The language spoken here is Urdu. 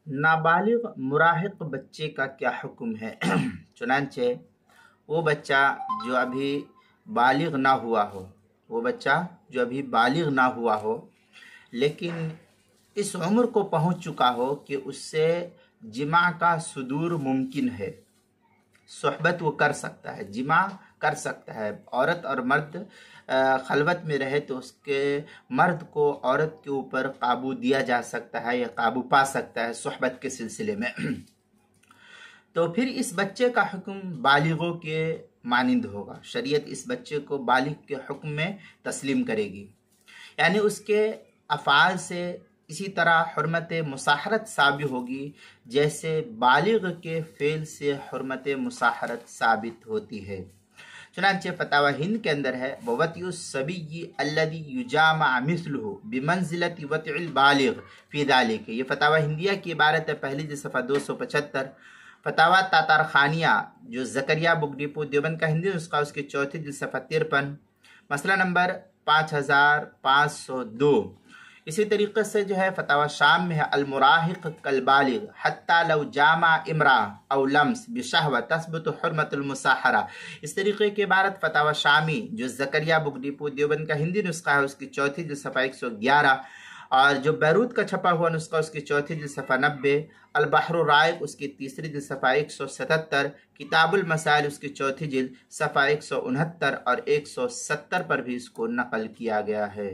نابالغ مراہق بچے کا کیا حکم ہے؟ چنانچہ وہ بچہ جو ابھی بالغ نہ ہوا ہو، لیکن اس عمر کو پہنچ چکا ہو کہ اس سے جماع کا صدور ممکن ہے، صحبت وہ کر سکتا ہے، جماع کر سکتا ہے، عورت اور مرد خلوت میں رہے تو اس کے مرد کو عورت کے اوپر قابو دیا جا سکتا ہے یا قابو پا سکتا ہے صحبت کے سلسلے میں۔ تو پھر اس بچے کا حکم بالغوں کے مانند ہوگا، شریعت اس بچے کو بالغ کے حکم میں تسلیم کرے گی، یعنی اس کے افعال سے اسی طرح حرمت مصاحرت ثابت ہوگی جیسے بالغ کے فعل سے حرمت مصاحرت ثابت ہوتی ہے۔ چنانچہ فتاوی ہند کے اندر ہے وَوَطْئُ الصَّبِيِّ الَّذِي يُجَامَعُ مِثْلُهُ بِمَنزِلَةِ وَطْئِ الْبَالِغِ فِي ذَلِكَ۔ یہ فتاوی ہندیہ کی عبارت ہے، پہلی جلد صفحہ 275۔ فتاوی تاتارخانیہ جو زکریا بک ڈپو دیوبند کا ہندی نسخہ، اس کی چوتھی جلد صفحہ 53، مسئلہ نمبر 5502۔ اسی طریقے سے جو ہے فتاوی شام میں ہے المراہق کالبالغ حتی لو جامع امرأة او لمس بشہوہ تثبت حرمت المصاحرہ۔ اس طریقے کی عبارت فتاوی شامی جو زکریا بک ڈپو دیوبند کا ہندی نسخہ ہے، اس کی چوتھی جلد صفحہ 111، اور جو بیروت کا چھپا ہوا نسخہ اس کی چوتھی جلد صفحہ 90، البحر الرائق اس کی تیسری جلد صفحہ 177، کتاب المسائل اس کی چوتھی جلد صفحہ 169 اور 170 پر بھی اس کو نقل کیا گیا ہے۔